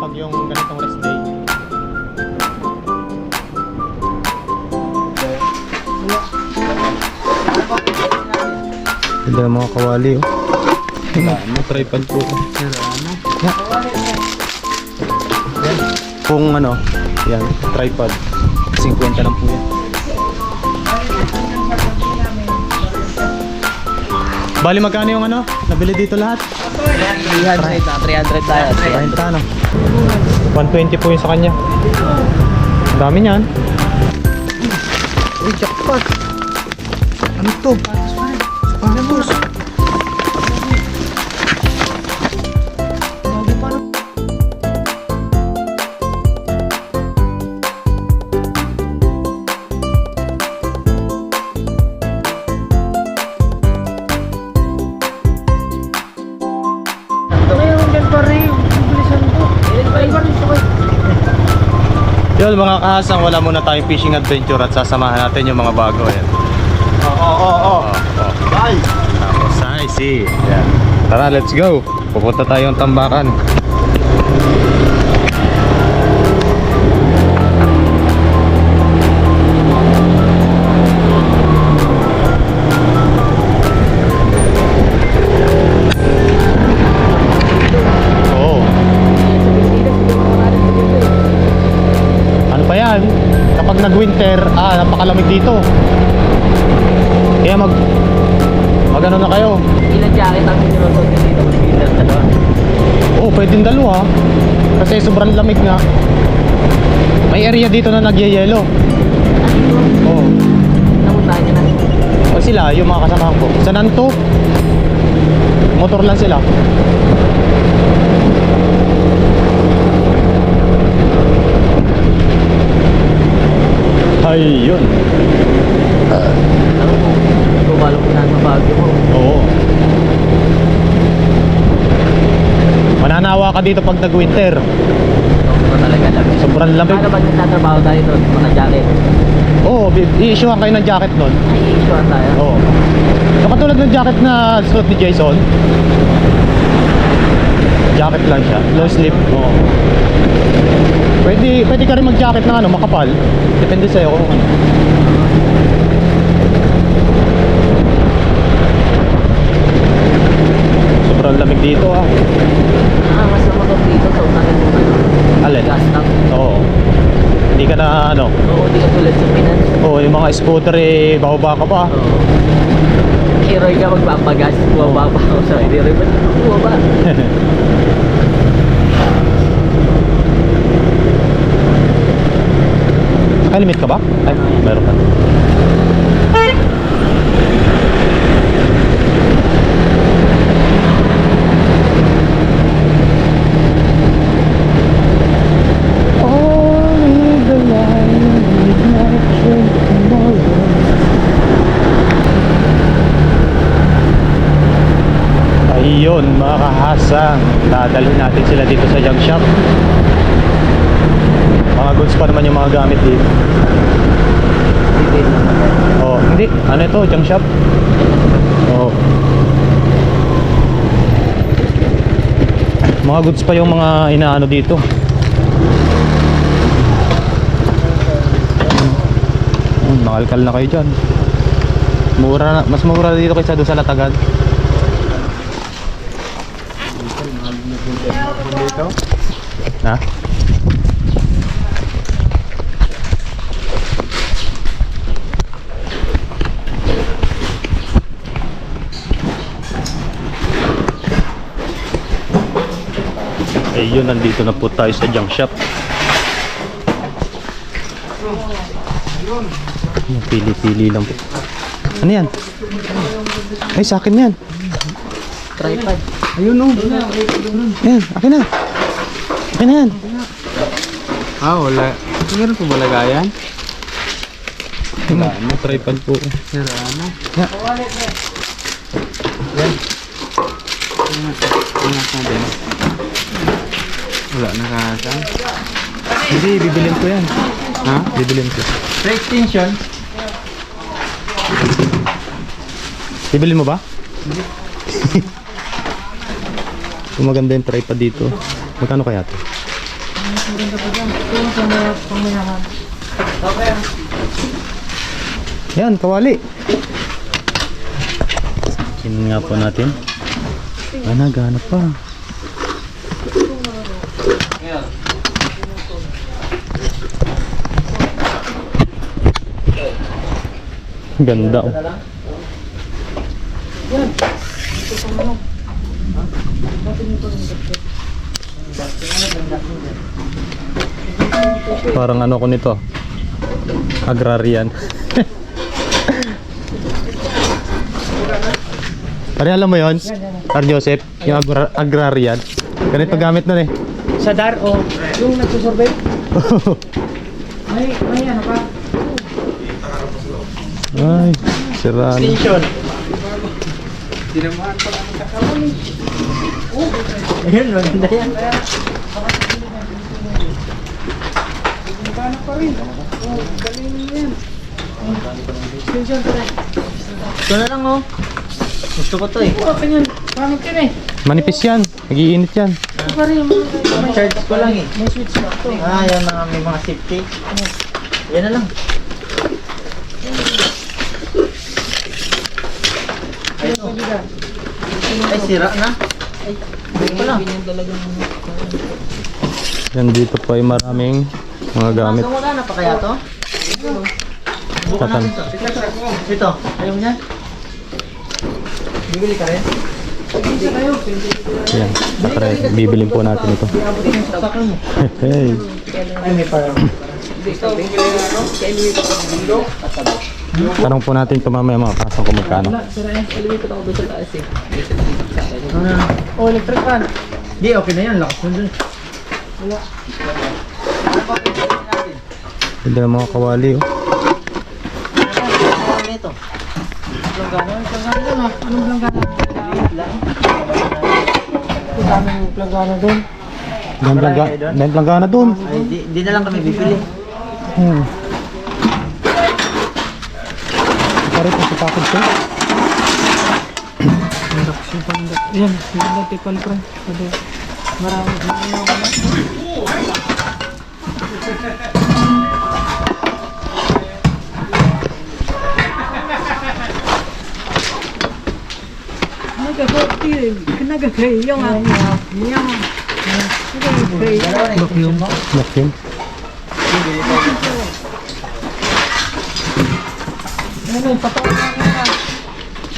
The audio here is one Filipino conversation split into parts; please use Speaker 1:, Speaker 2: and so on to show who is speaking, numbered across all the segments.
Speaker 1: pag yung ganitong rest day. Ganda ng mga kawali oh. Tripod po. Yan. Kung ano, yan, tripod. 50 lang po yan. Bali magkano yung ano? Nabili dito lahat?
Speaker 2: 300 tayo.
Speaker 1: 30 ano? 120 po yung sa kanya. Dami niyan.
Speaker 2: Uy, jackpot! Ano to? Ano boss? Bago pa lang. Ngayon dyan pa rin. Bilisan to. Ilan pa rin ito?
Speaker 1: Yun mga kahasang, wala muna tayong fishing adventure at sasamahan natin yung mga bago. Yan.
Speaker 2: Bye!
Speaker 1: Tapos ay si. Yan. Tara, let's go. Pupunta tayong Tambakan. Oo. Ano pa yan? Kapag nag-winter, napakalamig dito. Kaya mag ano na kayo?
Speaker 2: Ilan jacket ang sinusunod dito? Mag-winter ka doon?
Speaker 1: Oo, pwedeng dalawa. Kasi sobrang lamig nga. May area dito na nagyayelo. Oo.
Speaker 2: Namuntahan ka na.
Speaker 1: O sila, yung mga kasamahan ko. Sa Nanto, motor lang sila. Ayun.
Speaker 2: Ano po? Gumalo ko na sa bagyo mo.
Speaker 1: Oo. Mananawa ka dito pag nag-winter.
Speaker 2: Sobrang talaga lamig.
Speaker 1: Sobrang lamig.
Speaker 2: Paano pag nagtatrabaho tayo doon? Mga jacket?
Speaker 1: Oo, i-issuehan kayo ng jacket nun.
Speaker 2: Ay, i-issuean tayo.
Speaker 1: Oo. So, katulad ng jacket na suot ni Jason. Jacket lang siya, low slip. Oo. Pwede ka rin mag-jacket na ano, makapal. Depende sa'yo kung ano. Sobrang lamig dito ah.
Speaker 2: Mas na motor dito sa unahin mo ano?
Speaker 1: Alin?
Speaker 2: Gas tank.
Speaker 1: Oo. Hindi ka na ano.
Speaker 2: Oo, di ka tulad sa Pinas.
Speaker 1: Oo, yung mga scooter eh, bababa ka pa.
Speaker 2: Oo. Heroy ka magpapagas. Bumaba ako sa heroy. Ba't bumaba?
Speaker 1: Nakalimit ka ba? Ay, meron ka. Ayun mga kahasang, dadalhin natin sila dito sa junk shop. Mga goods pa naman yung mga gamit dito. Oh, hindi. Ano ito? Junk shop? Oh. Mga goods pa yung mga inaano dito. Nakalkal na kayo dyan. Mura na, mas mura dito kaysa doon sa Latagan. Ha? Ayun, nandito na po tayo sa junk shop. Pili-pili lang po. Ano yan? Ay, sa akin yan.
Speaker 2: Tripod.
Speaker 1: Ayun o. Ayan, akin na. Akin na yan.
Speaker 2: Wala. Meron po malagayan?
Speaker 1: Wala, may tripod po.
Speaker 2: Sira na.
Speaker 1: Yeah.
Speaker 2: Yan. Ingat na din. Wala nakasang.
Speaker 1: Hindi, bibilin ko yan.
Speaker 2: Ha?
Speaker 1: Bibilin ko.
Speaker 2: Sa extension?
Speaker 1: Bibilin mo ba? Kung maganda yung tripod dito. Magkano kaya ito?
Speaker 3: Maganda pa dyan. Ito yung sa mga pangmayaman. Okay.
Speaker 1: Yan, kawali. Kin nga po natin. Naghanap pa. Ganda oh. Parang ano ko nito. Agrarian. Pare, alam mo yun? Sir Joseph, yung agrarian. Ganito gamit nun eh.
Speaker 3: Sa DAR o yung nagsusurvey? May ano pa?
Speaker 1: Ay, siraan.
Speaker 3: Extension. Ayun, maganda yan. Magkano pa rin. Galing yan. Extension pa rin.
Speaker 2: Ito na lang oh. Gusto ko to eh.
Speaker 3: Okay yan. Pangit yan eh.
Speaker 1: Manipis yan. Nagiinit yan.
Speaker 3: Ito pa rin.
Speaker 2: Charge ko lang eh.
Speaker 3: May switch na ito.
Speaker 2: Ah, yan mga may mga safety. Yan na lang.
Speaker 3: Ayun, pwede ka.
Speaker 2: Ay, sira na. Ay, wala.
Speaker 1: Yan dito po ay maraming mga gamit.
Speaker 2: Wala na pa kaya to? Bukan
Speaker 1: Tatan.
Speaker 2: natin to. Ito, ayaw niya? Bibili ka rin?
Speaker 1: Yan. Saka bibilin po natin ito. Hey.
Speaker 2: Ay, may parang.
Speaker 1: Tanong po natin ito mamaya mga pasang kung magkano.
Speaker 3: Oh, electric fan.
Speaker 2: Di, okay na yan. Lakas mo dun.
Speaker 1: Ganda ng mga kawali oh.
Speaker 2: Ano ito?
Speaker 3: Anong planggana? Ang daming planggana doon.
Speaker 1: Dahil planggana doon.
Speaker 2: Ay, di na lang kami bibili.
Speaker 1: Pare po sa package ko.
Speaker 3: Yan, yung vertical pre. Marami ka na. Nagagayong ah.
Speaker 1: Vacuum.
Speaker 3: Ano, patawag na.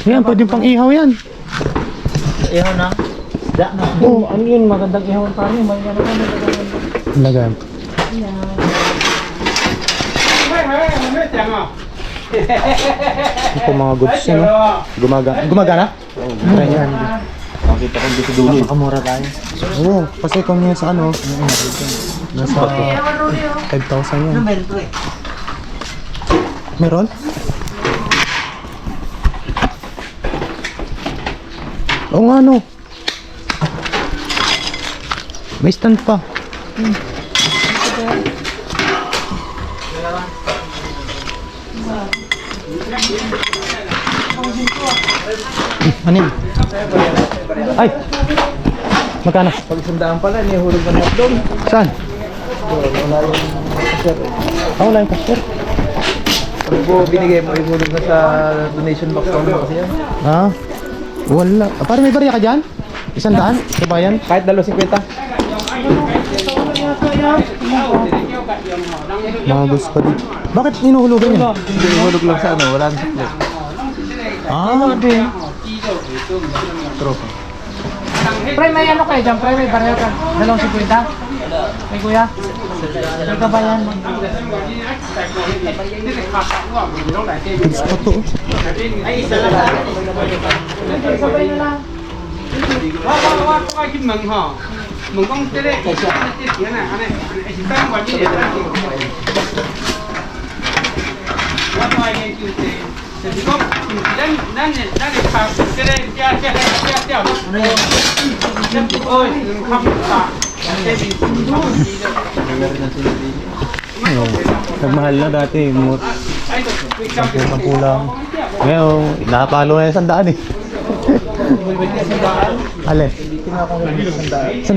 Speaker 1: Yan, pwedeng pang ihaw yan.
Speaker 2: Ihaw na. Da na.
Speaker 3: Oh, ano yun, magandang ihawin pa rin. May ano ka,
Speaker 1: Lagay. Ito po mga goods yan oh. Gumagana? Try nyo.
Speaker 2: Makita ko dito dulo. Makamura tayo.
Speaker 1: Oo, kasi kung yan sa ano, nasa 5,000 yan.
Speaker 2: Ano meron to eh?
Speaker 1: Meron? Oo nga no. May stand pa. Anin? Ay! Magkano?
Speaker 3: Pag sandaan pala, nihulog na net doon.
Speaker 1: Saan? Wala yung cashier.
Speaker 3: Pag po binigay mo, ihulog na sa donation box ko kasi yan.
Speaker 1: Ah? Wala. Ah, parang may barya ka dyan? 100? Sa bayan?
Speaker 3: Kahit 2.50.
Speaker 1: Mga gusto pa din. Bakit ninuhulugan yan?
Speaker 3: Hindi ihulog lang sa ano, wala na sa plate.
Speaker 1: Ah, din.
Speaker 3: Tropa. Pre, may ano kayo dyan? Pre, may barya ka. 2.50? May kuya? May kabayan mo.
Speaker 1: Goods pa to.
Speaker 3: Sabay na lang.
Speaker 1: Ano, nagmahal na dati. 10 lang. Ngayon, nakapalo na yung 100 eh. Alin? 100?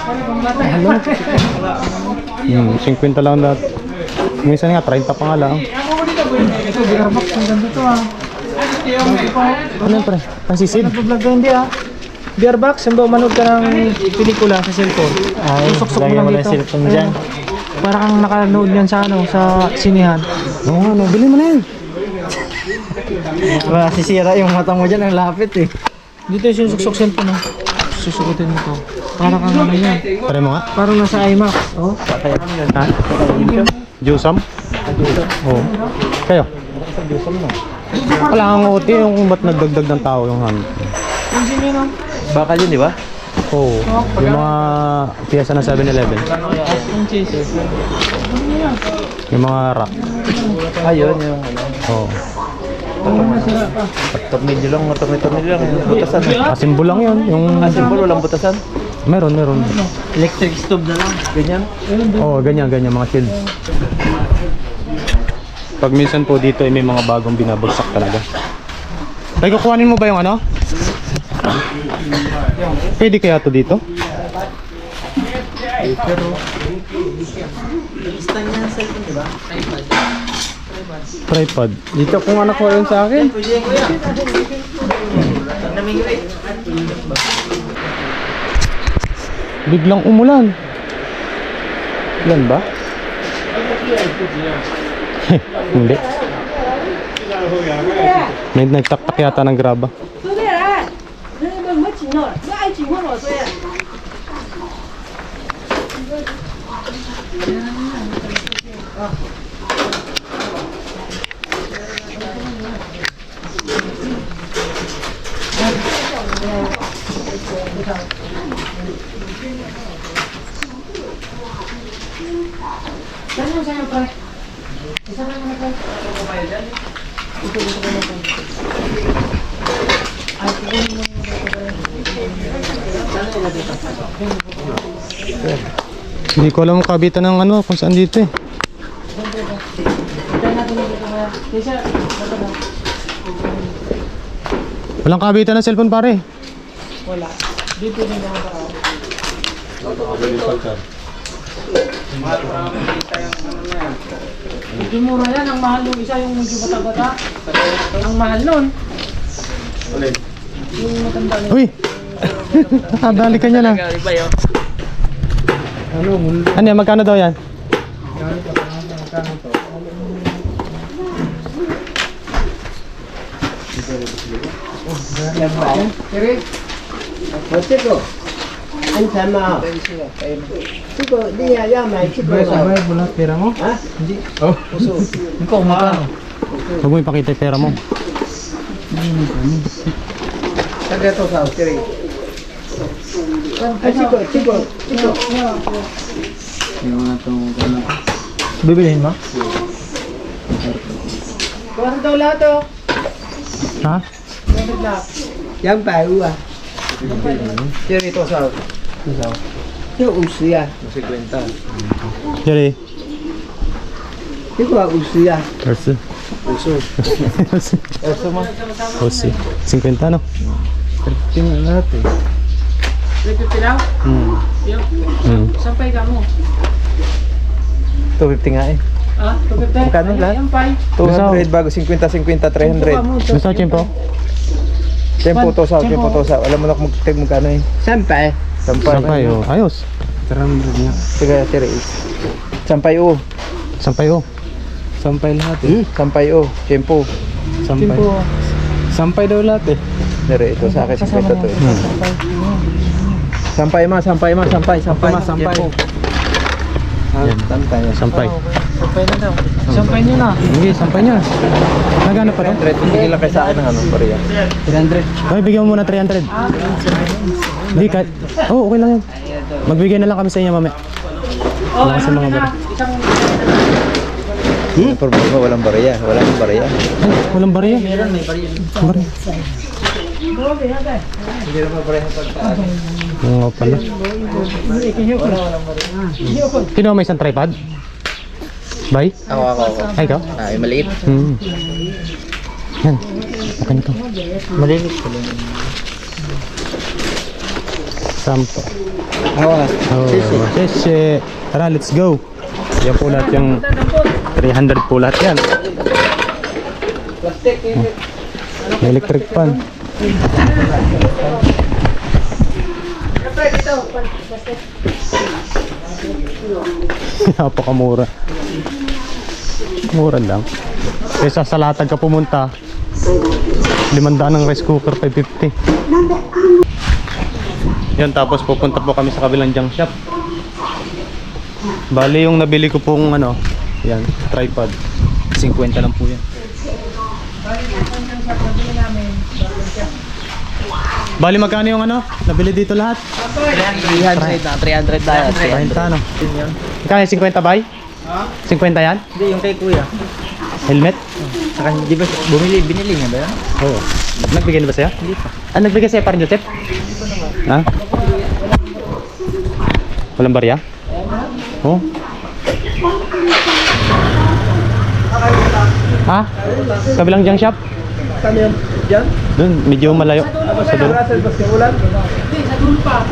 Speaker 1: Hello. 50 lang lahat. Minsan nga, 30 pa nga lang.
Speaker 3: Ito, beer box. Ang ganda to ah.
Speaker 1: Ano yun, pre? Pansisid?
Speaker 3: Nag-vlog ka hindi ah. Beer box, saan ba manood ka ng pelikula sa cellphone?
Speaker 2: Ay,
Speaker 3: Susok-sok mo
Speaker 2: lagyan
Speaker 3: lang
Speaker 2: mo lang
Speaker 3: dito.
Speaker 2: cellphone dyan.
Speaker 3: Para kang nakanood yan sa ano, sa sinihan.
Speaker 1: Oo nga, no. Bilhin mo na yan.
Speaker 2: Masisira yung mata mo dyan, ang lapit eh.
Speaker 3: Dito yung susok cellphone ah. Susukutin mo to. Para kang ano yan.
Speaker 1: Pare mo nga.
Speaker 3: Parang nasa IMAX. Oh.
Speaker 1: Ha? Jusam? Oo. Kayo? Wala kang OT yung ba't nagdagdag ng tao yung hangin.
Speaker 3: Yung sinihan ah.
Speaker 2: Bakal yun, di ba?
Speaker 1: Oo. Yung mga piyesa ng 7-Eleven.
Speaker 3: Yung cheese.
Speaker 1: Yung mga rack.
Speaker 2: Ayun, yung ano.
Speaker 1: Oo.
Speaker 3: Nasira pa.
Speaker 2: Tornilyo lang, tornilyo lang. Butasan.
Speaker 1: Asimbol lang yun. Yung...
Speaker 2: Asimbol, walang butasan.
Speaker 1: Meron.
Speaker 2: Electric stove na lang. Ganyan.
Speaker 1: Oo, ganyan mga shield. Pag minsan po dito ay may mga bagong binabagsak talaga. Tay, kukuhanin mo ba yung ano? Pwede kaya to dito? Tripod.
Speaker 3: Dito kung anak ko yun sa akin.
Speaker 1: Biglang umulan. Ulan ba? Hindi. May nagtaktak yata ng graba.
Speaker 4: 对不对啊？那没紧了，我爱紧我老说呀。
Speaker 1: Hindi ko alam kabitan ng ano kung saan dito eh. Walang kabitan ng cellphone pare.
Speaker 3: Wala. Dito din naman ako. Medyo mura yan. Ang mahal yung isa yung medyo bata-bata. Ang mahal nun. Yung matanda nun.
Speaker 1: Uy! Nakadali ka niya na. Ano yan? Magkano daw yan?
Speaker 3: Kiri.
Speaker 5: 我这个安全吗？这个你要买这个
Speaker 3: Sabay, bulat pera mo?
Speaker 5: 啊？
Speaker 3: Hindi. Oh. Ikaw, magkano?
Speaker 1: Huwag mo ipakita yung pera mo.
Speaker 5: 大概多少？这里？哎，这个。
Speaker 3: Bibilihin mo?
Speaker 5: Kuha daw lahat to.
Speaker 1: Ha?
Speaker 5: 200啊。这里多少？多少？这50呀。
Speaker 1: Jerry.
Speaker 5: 这个50呀。
Speaker 1: Versi. Versi. 50 no?
Speaker 3: Tingnan natin. Nagpipit lang? Sampay ka mo.
Speaker 2: 250 nga eh.
Speaker 3: Ah, pagkatay.
Speaker 2: Magkano lahat?
Speaker 3: Ang pay.
Speaker 2: 200 bago 50, 300.
Speaker 1: Gusto ko chimpo?
Speaker 2: Tempo to sa. Alam mo na kung magkano eh.
Speaker 5: Sampai.
Speaker 1: Sampay oh. Ayos.
Speaker 3: 300 niya.
Speaker 2: Sige, tira is. Sampay o.
Speaker 1: Sampay oh.
Speaker 3: Sampay lahat eh.
Speaker 2: Sampay o. Tempo.
Speaker 3: Sampay. Sampay daw lahat eh.
Speaker 2: Tira ito sa akin 50 to eh. Sampay.
Speaker 3: Sampay.
Speaker 2: Tempo.
Speaker 1: Yan. Sampay.
Speaker 3: Sampay na daw. Sampay niyo na.
Speaker 1: Sige, sampay niya. Nagano pa to?
Speaker 2: 300. Hindi lang kayo sa akin ng ano, Korea.
Speaker 1: 300. Okay, bigyan mo muna 300. Hindi, kahit... Oh, okay lang yan. Magbigay na lang kami sa inyo mamaya. Wala kasi mga bari.
Speaker 2: Problema, walang bariya. Walang bariya.
Speaker 1: Ay, walang bariya.
Speaker 3: May bariya.
Speaker 1: Bariya.
Speaker 2: Hindi naman bariya pagkaan.
Speaker 1: Oo nga pala. Sino may isang tripod? Bay?
Speaker 2: Ako.
Speaker 1: Ay, ikaw?
Speaker 2: Ay, maliit.
Speaker 1: Yan. Okay na to.
Speaker 2: Maliit ko lang.
Speaker 1: Sampo.
Speaker 5: Awas.
Speaker 1: Oh, sese. Tara, let's go. Yan po lahat yung 300 po lahat yan. May electric fan. Napakamura. Mura lang. Kesa sa latag ka pumunta, 500 ng rice cooker, 550. Yan, tapos pupunta po kami sa kabilang junk shop. Bali yung nabili ko pong ano, yan, tripod. 50 lang po yan. Bali magkano yung ano? Nabili dito lahat?
Speaker 2: 300 na, 300 tayo.
Speaker 1: 50 ano? Magkano yung 50 bay? 50 yan?
Speaker 2: Hindi, yung kay kuya.
Speaker 1: Helmet?
Speaker 2: Saka, di ba, binili niya ba yan?
Speaker 1: Oo. Nagbigay na ba sa'yo?
Speaker 2: Hindi pa.
Speaker 1: Ah, nagbigay sa'yo pa rin, Joseph? Ha? Walang barya? Oo. Ha? Kabilang junk shop?
Speaker 5: Kami yan. Diyan?
Speaker 1: Doon, medyo malayo. Sa dulo.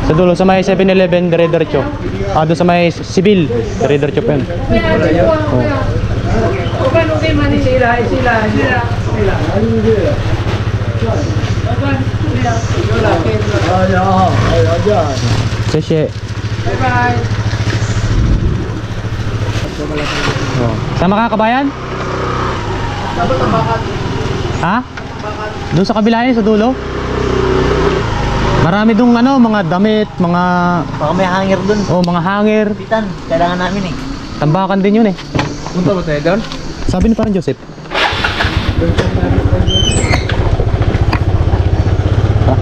Speaker 1: Sa dulo, sa may 7-Eleven, dire-diretso. Ah, doon sa may Sibil, dire-diretso pa yun. Oo. Sesye.
Speaker 3: Bye-bye.
Speaker 1: Oh. Sama ka, kabayan? Ha? Doon sa kabila yun, sa dulo? Marami dong ano, mga damit, mga...
Speaker 2: Baka may hanger dun.
Speaker 1: Oh, mga hanger.
Speaker 2: Pitan, kailangan namin eh.
Speaker 1: Tambakan din yun eh.
Speaker 3: Punta ba tayo doon?
Speaker 1: Sabi ni parang Joseph. Ha?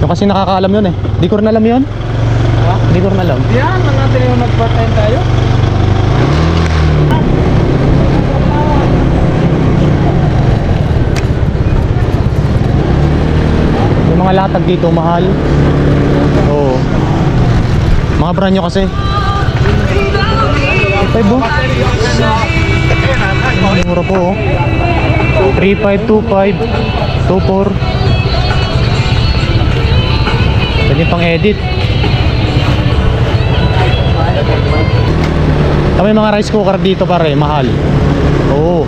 Speaker 1: Yung kasi nakakaalam yun eh. Di ko rin alam yun. Ha? Di ko rin alam.
Speaker 3: Yan, man natin yung nag-part-time tayo.
Speaker 1: Yung mga latag dito, mahal. Oo. Mga brand nyo kasi. Ito bo. Mura po oh. 3525 24. Pwede pang edit. May mga rice cooker dito pare, mahal. Oo.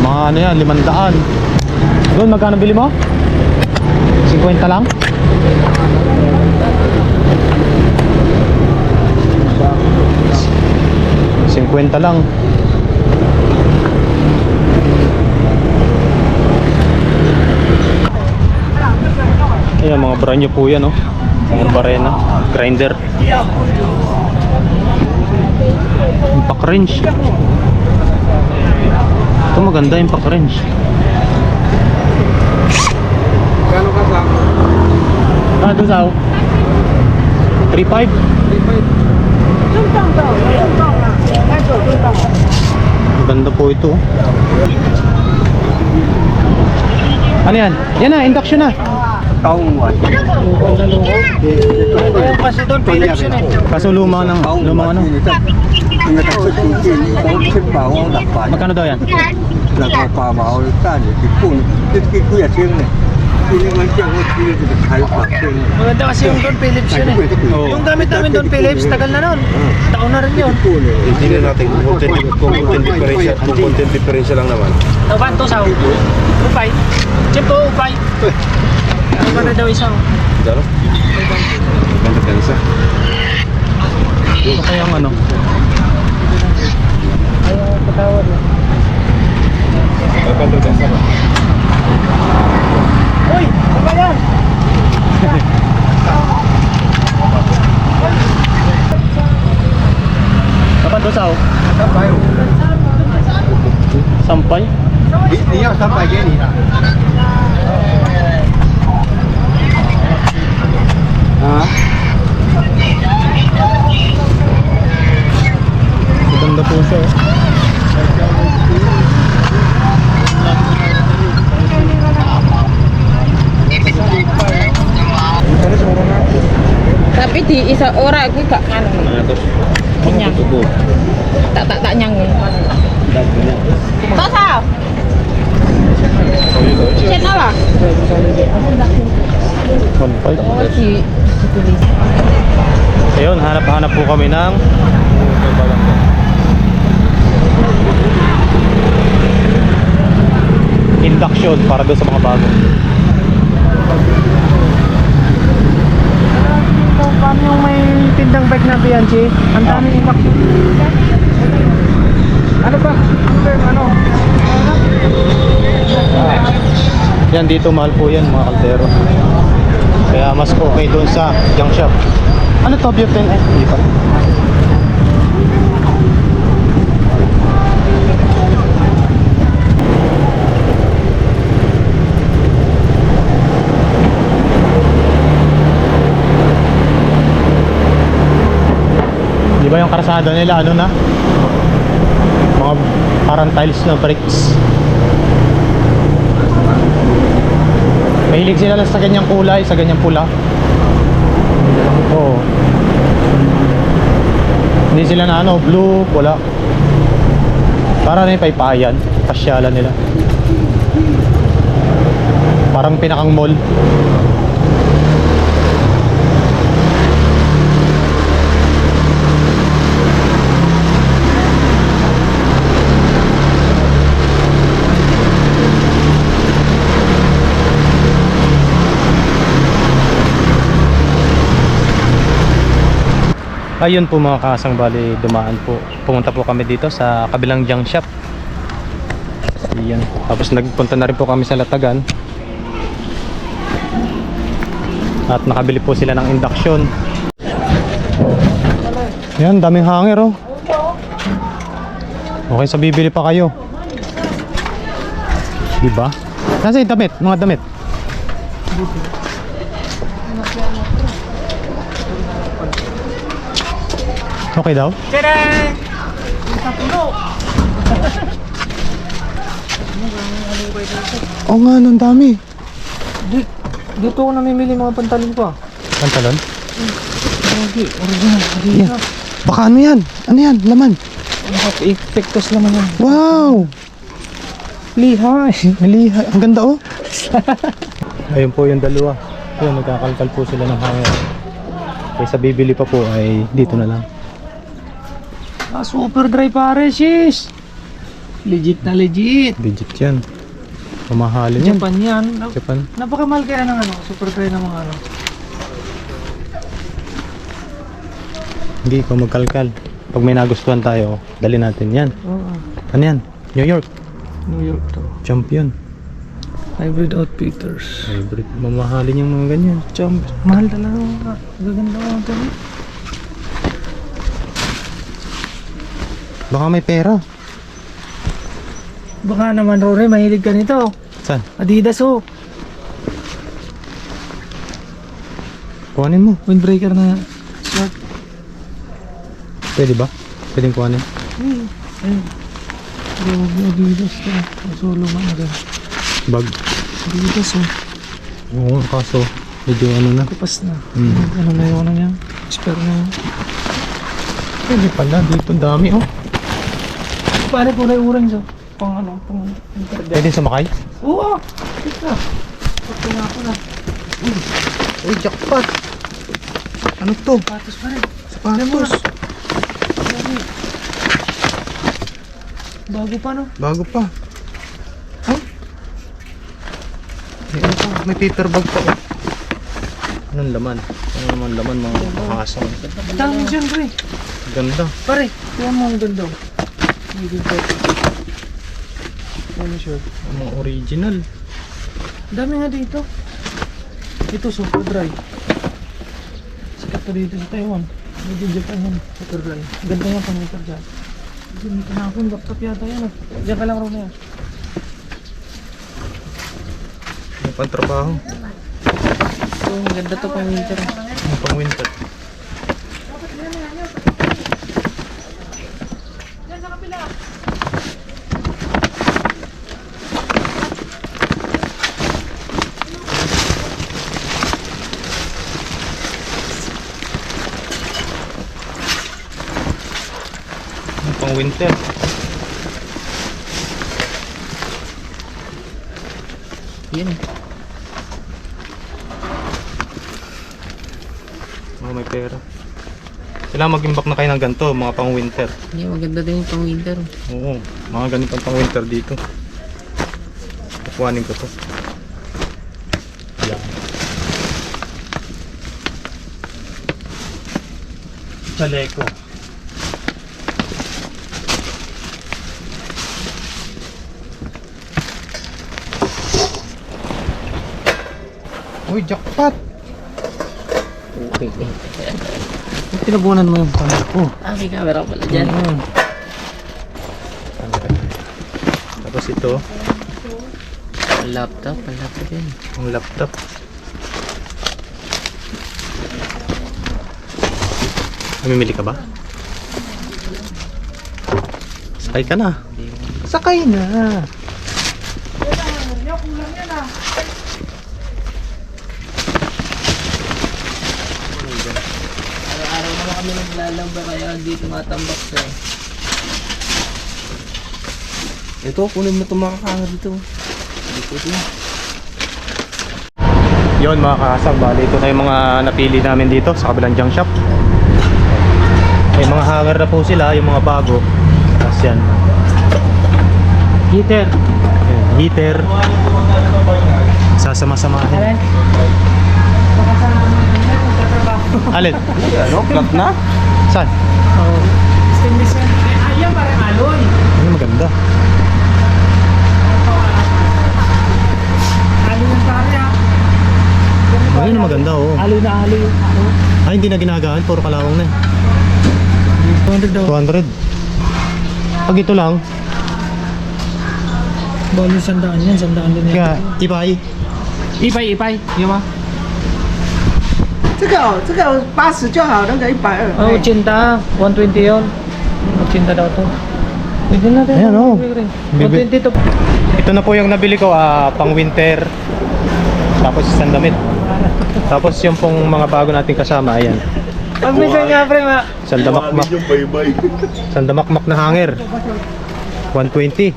Speaker 1: Mga ano yan, 500. Doon, magkano bili mo? 50 lang? $50 lang. Ayan, mga brand new po yan, oh. Mga barena, grinder. Impact wrench. Ito maganda, impact wrench.
Speaker 3: Gano'n ka sa?
Speaker 1: Ah, doon sa 3.5. Maganda po ito. Ano yan? Yan na, induction na.
Speaker 3: Kasi doon, Philips yun eh.
Speaker 1: Kaso lumang ano. Magkano daw yan?
Speaker 3: Maganda kasi yung doon, Philips yun eh. Yung gamit namin doon, Philips, tagal na nun. Taon na rin yun.
Speaker 6: Hindi na natin kung content differential lang naman.
Speaker 3: Taban to sa upay. Chip to upay. Ano na daw isang?
Speaker 6: Daro? Ganda ka isa.
Speaker 1: Ito kayang ano?
Speaker 3: Ayaw patawad na.
Speaker 6: Ganda ka isa.
Speaker 3: Uy! Ano ba yan?
Speaker 1: Kapan to sao? Sampay?
Speaker 5: Iya sampai gini lah.
Speaker 1: Maganda po siya.
Speaker 7: Tapi di isa ora kuwi gak anu. Kenyang. Tak nyang. Tak sao? Chết nó à?
Speaker 1: Sampay?
Speaker 7: Oh, di
Speaker 1: Ayun, hanap-hanap po kami ng induction para doon sa mga bago.
Speaker 3: Paano yung may tindang bike na Bianchi? Ang daming induction. Ano ba? Ano?
Speaker 1: Yan dito mahal po yan mga kaldero. Kaya mas okay doon sa junk shop. Ano to, butane eh? Hindi pa. Di ba yung karsada nila ano na? Mga parang tiles na bricks. Mahilig sila sa ganyang kulay, sa ganyang pula. Oo. Hindi sila na ano, blue, wala. Para na yung paypayan, pasyalan nila. Parang pinakang mall. Ayun po mga kasang, bali dumaan po. Pumunta po kami dito sa kabilang junk shop. Ayan. Tapos nagpunta na rin po kami sa Latagan. At nakabili po sila ng induction. Ayan, daming hanger oh. Okay, sa bibili pa kayo. Diba? Nasa yung damit? Mga damit? Okay daw?
Speaker 3: Tadang! Sa puno!
Speaker 1: Oo nga, ang dami.
Speaker 3: Dito ako namimili mga pantalon ko ah.
Speaker 1: Pantalon?
Speaker 3: Original.
Speaker 1: Yan. Baka ano yan? Ano yan? Laman?
Speaker 3: Epektos naman yan.
Speaker 1: Wow!
Speaker 3: Lihay!
Speaker 1: Naliha. Ang ganda oh. Ayun po yung dalawa. Ayun, nagkakalkal po sila ng hanger. Kaysa bibili pa po ay dito na lang.
Speaker 3: Ah, super dry pare, sis! Legit na legit!
Speaker 1: Legit yan. Mamahalin yan.
Speaker 3: Japan yan.
Speaker 1: Japan.
Speaker 3: Napakamahal kaya ng ano, super dry na mga ano.
Speaker 1: Hindi ko magkalkal. Pag may nagustuhan tayo, dali natin yan.
Speaker 3: Oo.
Speaker 1: Ano yan? New York.
Speaker 3: New York to.
Speaker 1: Champion.
Speaker 3: Hybrid Outfitters.
Speaker 1: Hybrid. Mamahalin yung mga ganyan.
Speaker 3: Mahal talaga. Gaganda ko ito.
Speaker 1: Baka may pera.
Speaker 3: Baka naman Rory, mahilig ka nito.
Speaker 1: Saan?
Speaker 3: Adidas oh.
Speaker 1: Kuhanin mo.
Speaker 3: Windbreaker na shirt.
Speaker 1: Pwede ba? Pwedeng kuhanin.
Speaker 3: Ayun. Adidas to. Solo man na
Speaker 1: Bag.
Speaker 3: Adidas oh.
Speaker 1: Oo, kaso medyo ano na.
Speaker 3: Kupas na.
Speaker 1: Mm.
Speaker 3: Ano na yun niya? Spare na yun.
Speaker 1: Pwede pala. Dito dami oh.
Speaker 3: Pare kulay orange oh. Pang ano, pang internet.
Speaker 1: Pwede sumakay?
Speaker 3: Oo! Ito. Pagka nga ako na.
Speaker 1: Uy, jackpot! Ano to?
Speaker 3: Patos pa rin.
Speaker 1: Sapatos.
Speaker 3: Bago pa no?
Speaker 1: Bago pa. Huh? May ano pa? May paper bag pa oh. Anong laman? Ano naman laman mga kasang?
Speaker 3: Dami dyan pre.
Speaker 1: Ganda.
Speaker 3: Pare, yan mo ang ganda. Hindi ko. Ano shirt?
Speaker 1: Mga original.
Speaker 3: Dami nga dito. Ito super dry. Sikat pa dito sa Taiwan. Medyo Japan yan. Super dry. Ganda nga pang meter dyan. Hindi ka na akong laptop yata yan. Diyan ka lang rin na yan.
Speaker 1: May pantrabaho.
Speaker 3: Ito, ganda to pang winter.
Speaker 1: Yung pang winter. Yung pang winter.
Speaker 3: Yan.
Speaker 1: Mga may pera. Kailangan mag-imbak na kayo ng ganito, mga pang winter.
Speaker 2: Hindi, maganda din yung pang winter.
Speaker 1: Oo, mga ganitong pang winter dito. Kukuhanin ko to. Yan. Chaleco. Uy, jackpot!
Speaker 2: Okay.
Speaker 1: Tinabunan mo yung camera ko.
Speaker 2: May camera pala dyan.
Speaker 1: Tapos ito,
Speaker 2: Laptop yan.
Speaker 1: ang laptop. Mamimili ka ba? Sakay ka na. Sakay na.
Speaker 2: Araw-araw naman kami naglalaba kaya dito matambak siya.
Speaker 6: Ito, kunin mo itong makakanga dito.
Speaker 1: Yon mga kakasag, bali ito na yung mga napili namin dito sa kabilang junk shop. May mga hanger na po sila, yung mga bago. Tapos yan. Heater. Yan, heater. Sasama-samahin. Alin?
Speaker 6: Ano? Flat na?
Speaker 1: Saan?
Speaker 3: Stainless yan. Yan parang alloy.
Speaker 1: Ano maganda?
Speaker 3: Alloy ng pare ha.
Speaker 1: Ayun maganda oh.
Speaker 3: Alloy na alloy.
Speaker 1: Ay hindi na ginagaan, puro kalawang na eh.
Speaker 3: 200 daw.
Speaker 1: 200. Pag ito lang,
Speaker 3: Bali 100 yan, 100 din yan.
Speaker 1: kaya ipay.
Speaker 3: Ipay. Yung ba?
Speaker 5: 这个80就好，那个120。
Speaker 3: Oh, 80. 120 yun. 80 daw to. Pwede natin.
Speaker 1: Ayan, oh.
Speaker 3: 120 to.
Speaker 1: Ito na po yung nabili ko, pang winter. Tapos isang damit. Tapos yung pong mga bago nating kasama, ayan.
Speaker 3: Pag minsan nga pre,
Speaker 1: Sandamakmak.
Speaker 6: yung bye-bye.
Speaker 1: Sandamakmak na hanger. 120.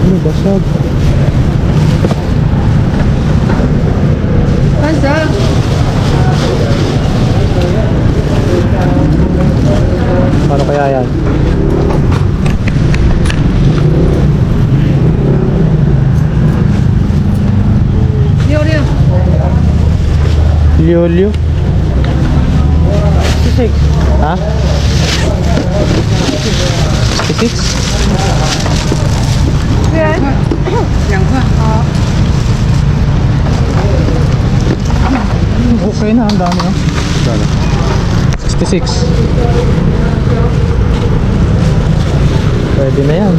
Speaker 1: Ano basag? Paano kaya yan? Liolio. 66. Ha? 66? Okay na, ang dami oh. 66. Pwede na yan.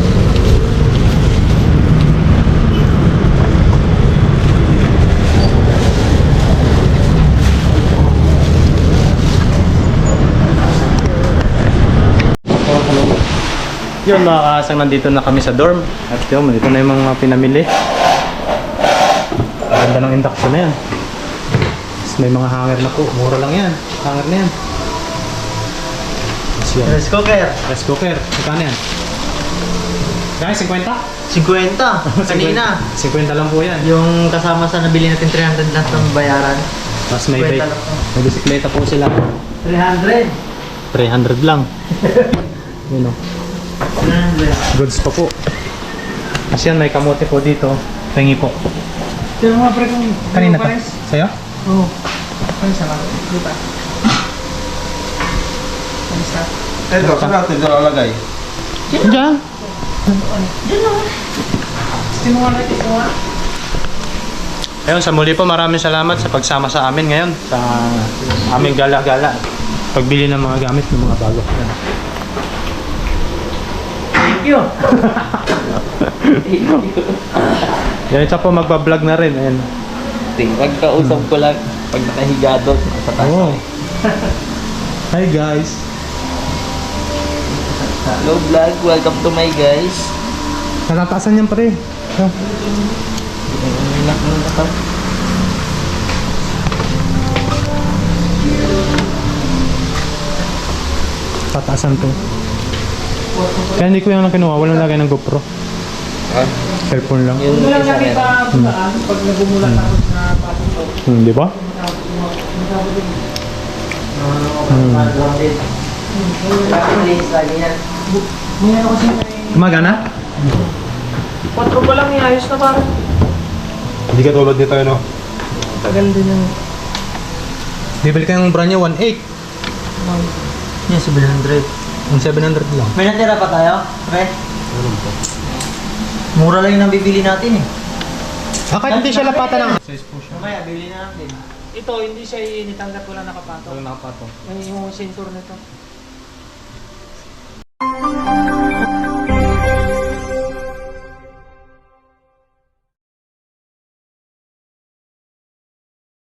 Speaker 1: Yun mga kasang, nandito na kami sa dorm. At yun, dito na yung mga pinamili. Ganda ng induction na yan. Tapos may mga hanger na po. Mura lang yan. Hanger na yan. Tapos yan.
Speaker 5: Rice cooker.
Speaker 1: Rice cooker. Magkano yan? Guys, 50?
Speaker 5: 50. Kanina.
Speaker 1: 50 lang po yan.
Speaker 5: Yung kasama sa nabili natin 300 lang itong bayaran.
Speaker 1: Tapos may
Speaker 5: 50
Speaker 1: bike.
Speaker 5: lang po.
Speaker 1: May bisikleta po sila.
Speaker 5: 300.
Speaker 1: 300 lang. Yun o.
Speaker 5: 300.
Speaker 1: Goods pa po. Tapos yan, may kamote po dito. Pengi po.
Speaker 3: Yung mga pre kung
Speaker 1: Kanina to? Sa'yo?
Speaker 3: Oo. Ano sa mga? Dito. Ano sa?
Speaker 6: Ito, saan natin ito lalagay?
Speaker 1: Diyan.
Speaker 3: Sinuha natin ito.
Speaker 1: Ayun, sa muli po, maraming salamat sa pagsama sa amin ngayon. Sa aming gala-gala. Pagbili ng mga gamit ng mga bago. Yan.
Speaker 3: Thank you.
Speaker 1: Yan, isa po magbablog na rin. Ayan.
Speaker 2: Pagkausap ko lang pag nakahiga doon sa taas.
Speaker 1: Oh. Hi guys.
Speaker 2: Hello vlog, welcome to my guys.
Speaker 1: Natatasan yan pre. Oh. Tataasan to. Kaya hindi ko yung kinuha, walang lagay ng GoPro. Cellphone lang.
Speaker 2: Yung
Speaker 3: Ito lang
Speaker 2: isa
Speaker 3: namin
Speaker 2: meron.
Speaker 3: pa pag nagumulan tapos na pasok to.
Speaker 1: Di ba?
Speaker 3: May ano kasi may...
Speaker 1: Gumagana?
Speaker 3: 4 pa lang ayos na parang.
Speaker 6: Hindi ka tulad nito, ano?
Speaker 3: Tagal din yung...
Speaker 1: Bibili ka ng brand new 1.8.
Speaker 3: Yan, 700.
Speaker 1: Yung 700 lang.
Speaker 2: May natira pa tayo, pre? Mura lang yung nabibili natin eh.
Speaker 1: Ah, kahit hindi siya lapatan ng...
Speaker 2: Mamaya, bili na natin.
Speaker 3: Ito, hindi siya init hanggat wala nakapatong.
Speaker 1: nakapatong.
Speaker 3: Yung sensor nito.